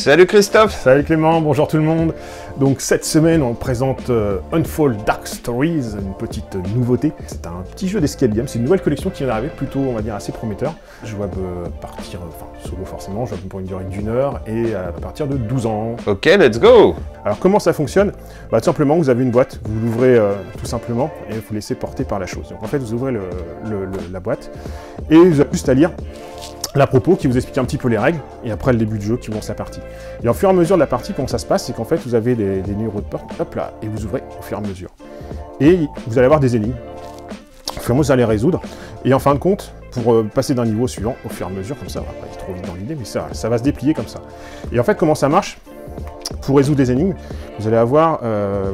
Salut Christophe. Salut Clément, bonjour tout le monde. Donc cette semaine on présente Unfold Dark Stories, une petite nouveauté. C'est un petit jeu d'escape game, c'est une nouvelle collection qui vient d'arriver, plutôt on va dire assez prometteur. Jouable partir, solo forcément, jouable pour une durée d'1 heure et à partir de 12 ans. Ok, let's go. Alors comment ça fonctionne? Tout simplement vous avez une boîte, vous l'ouvrez tout simplement et vous laissez porter par la chose. Donc en fait vous ouvrez la boîte et vous avez juste à lire la propos qui vous explique un petit peu les règles, et après le début du jeu qui lance la partie. Et au fur et à mesure de la partie, comment ça se passe, c'est qu'en fait vous avez des numéros de porte, hop là, et vous ouvrez au fur et à mesure. Et vous allez avoir des énigmes, au fur et à mesure vous allez résoudre, et en fin de compte, pour passer d'un niveau suivant, au fur et à mesure, comme ça, on va pas être trop vite dans l'idée, mais ça va se déplier comme ça. Et en fait, comment ça marche? Pour résoudre des énigmes, vous allez avoir,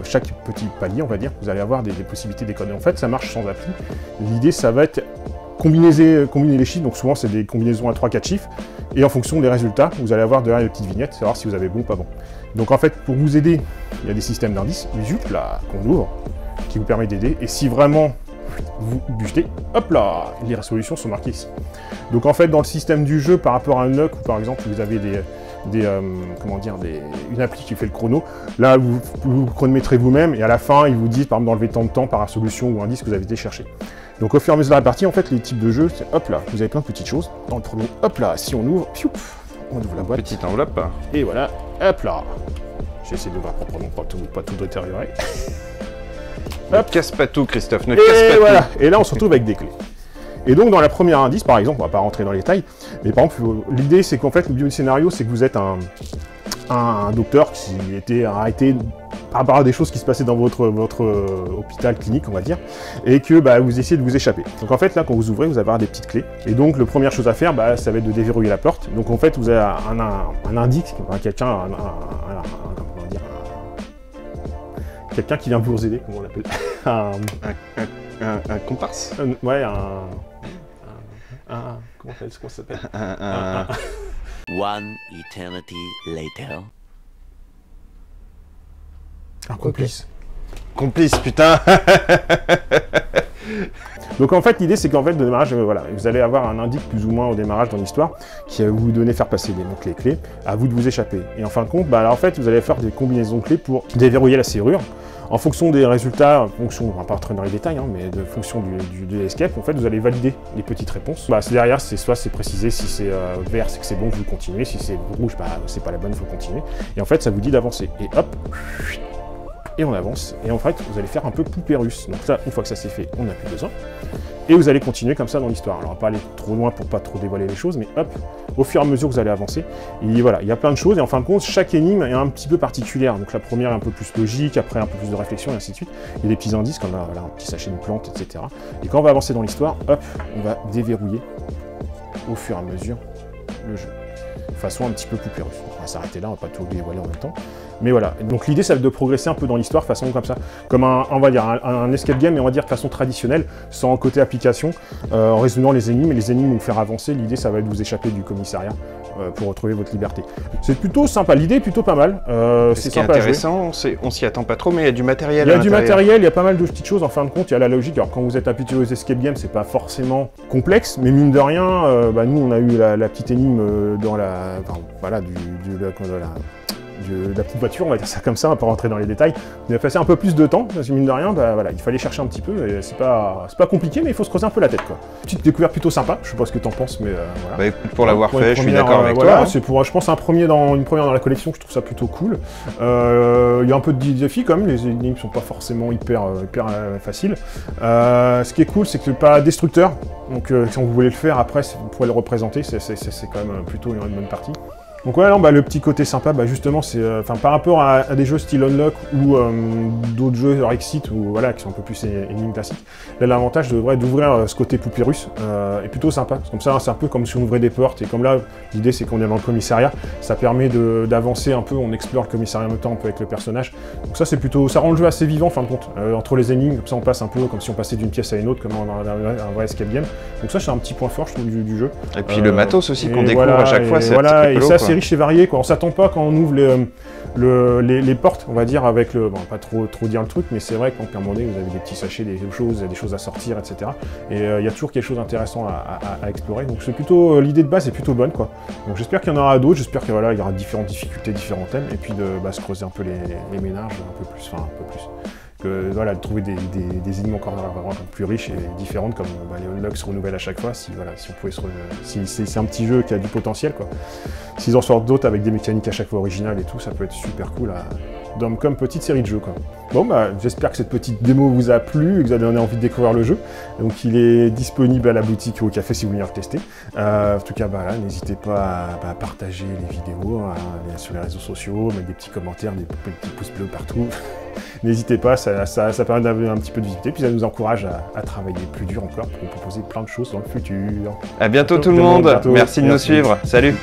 chaque petit palier, on va dire, vous allez avoir des possibilités des codes. Et en fait, ça marche sans appli. L'idée, ça va être combiner les chiffres, donc souvent c'est des combinaisons à 3-4 chiffres, et en fonction des résultats, vous allez avoir derrière les petites vignettes, savoir si vous avez bon ou pas bon. Donc en fait, pour vous aider, il y a des systèmes d'indices, là, qu'on ouvre, qui vous permet d'aider, et si vraiment vous butez, hop là, les résolutions sont marquées ici. Donc en fait, dans le système du jeu, par rapport à un lock, où par exemple vous avez une appli qui fait le chrono, là vous chronométrez vous-même, et à la fin, ils vous disent, par exemple, d'enlever tant de temps par solution ou indice que vous avez été chercher. Donc au fur et à mesure de la partie, en fait, les types de jeux, c'est hop là, vous avez plein de petites choses. Dans le premier, hop là, si on ouvre, piou, on ouvre la boîte. Petite enveloppe. Et voilà, hop là. J'ai essayé de voir proprement, pas tout détériorer. Ne casse pas tout, Christophe, ne casse pas voilà. tout. Et là, on se retrouve avec des clés. Et donc, dans la première indice, par exemple, on va pas rentrer dans les détails, mais par exemple, l'idée, c'est qu'en fait, le but du scénario, c'est que vous êtes un docteur qui était arrêté par rapport à des choses qui se passaient dans votre hôpital clinique, on va dire, et que vous essayez de vous échapper. Donc en fait, là, quand vous ouvrez, vous allez avoir des petites clés. Et donc, la première chose à faire, ça va être de déverrouiller la porte. Donc en fait, vous avez un indice, quelqu'un qui vient vous aider, comment on l'appelle, un comparse. Ouais, comment ça s'appelle? One eternity later. Un complice. Complice, putain. Donc en fait, l'idée c'est qu'en fait, de démarrage, voilà, vous allez avoir un indice plus ou moins au démarrage dans l'histoire qui va vous donner faire passer les clés, à vous de vous échapper. Et en fin de compte, en fait, vous allez faire des combinaisons de clés pour déverrouiller la serrure. En fonction des résultats, on va pas rentrer dans les détails, mais de fonction de l'escape, en fait, vous allez valider les petites réponses. Derrière, soit c'est précisé, si c'est vert, c'est que c'est bon, vous continuez, si c'est rouge, c'est pas la bonne, il faut continuer. Et en fait, ça vous dit d'avancer. Et hop, et on avance. Et en fait, vous allez faire un peu poupée russe. Donc ça, une fois que ça s'est fait, on n'a plus besoin. Et vous allez continuer comme ça dans l'histoire. Alors, on va pas aller trop loin pour pas trop dévoiler les choses, mais hop, au fur et à mesure que vous allez avancer, et voilà, il y a plein de choses, et en fin de compte, chaque énigme est un petit peu particulière. Donc la première est un peu plus logique, après un peu plus de réflexion, et ainsi de suite. Il y a des petits indices, comme là, voilà, un petit sachet de plante, etc. Et quand on va avancer dans l'histoire, hop, on va déverrouiller au fur et à mesure le jeu. De façon un petit peu poupée russe. On va s'arrêter là, on va pas tout dévoiler en même temps. Mais voilà, donc l'idée, ça va être de progresser un peu dans l'histoire, façon comme ça, comme on va dire, un escape game, mais on va dire de façon traditionnelle, sans côté application, en résolvant les énigmes, et les énigmes vont vous faire avancer. L'idée, ça va être de vous échapper du commissariat pour retrouver votre liberté. C'est plutôt sympa, l'idée est plutôt pas mal. C'est sympa intéressant, on s'y attend pas trop, mais il y a du matériel. Il y a du matériel, il y a pas mal de petites choses, en fin de compte, il y a la logique. Alors quand vous êtes habitué aux escape games, c'est pas forcément complexe, mais mine de rien, nous on a eu la petite énigme dans la petite voiture, on va dire ça comme ça, on va pas rentrer dans les détails. On a passé un peu plus de temps, parce que mine de rien, il fallait chercher un petit peu, et c'est pas compliqué, mais il faut se creuser un peu la tête, quoi. Petite découverte plutôt sympa, je sais pas ce que t'en penses, mais voilà. Écoute, pour l'avoir fait, je suis d'accord avec toi. C'est pour, je pense, une première dans la collection, je trouve ça plutôt cool. Il y a un peu de défi quand même, les énigmes sont pas forcément hyper faciles. Ce qui est cool, c'est que c'est pas destructeur, donc si vous voulez le faire, après, vous pourrez le représenter, c'est quand même plutôt une bonne partie. Donc ouais, non, le petit côté sympa, justement, c'est par rapport à des jeux style Unlock ou d'autres jeux genre Exit ou voilà qui sont un peu plus énigmes classiques. Là, l'avantage devrait être d'ouvrir ce côté poupée russe est plutôt sympa. Comme ça, c'est un peu comme si on ouvrait des portes et comme là, l'idée c'est qu'on est dans le commissariat, ça permet d'avancer un peu, on explore le commissariat en même temps un peu avec le personnage. Donc ça, c'est plutôt, ça rend le jeu assez vivant en fin de compte. Entre les énigmes, comme ça, on passe un peu comme si on passait d'une pièce à une autre, comme dans un vrai escape game. Donc ça, c'est un petit point fort, je trouve, du jeu. Et puis le matos aussi qu'on découvre à chaque fois, c'est et ça, c'est riche et varié, quoi. On s'attend pas quand on ouvre les portes, on va dire, avec le... Bon, pas trop dire le truc, mais c'est vrai qu'à un moment donné, vous avez des petits sachets, des choses à sortir, etc. Et il y a toujours quelque chose d'intéressant à explorer. Donc c'est plutôt... L'idée de base est plutôt bonne, quoi. Donc j'espère qu'il y en aura d'autres, j'espère qu'il voilà, y aura différentes difficultés, différents thèmes, et puis de se creuser un peu les ménages un peu plus, enfin un peu plus. Que, voilà, de trouver des énigmes encore vraiment plus riches et différentes, comme les unlocks se renouvellent à chaque fois, si on pouvait si c'est un petit jeu qui a du potentiel, quoi. S'ils en sortent d'autres avec des mécaniques à chaque fois originales et tout, ça peut être super cool comme petite série de jeux, quoi. Bon, j'espère que cette petite démo vous a plu et que vous avez donné envie de découvrir le jeu. Donc il est disponible à la boutique ou au café si vous voulez le tester. En tout cas, n'hésitez pas à partager les vidéos sur les réseaux sociaux, mettre des petits commentaires, des petits pouces bleus partout. N'hésitez pas, ça permet d'avoir un petit peu de visibilité, puis ça nous encourage à travailler plus dur encore pour proposer plein de choses dans le futur. À bientôt tout le monde, merci de nous suivre, salut.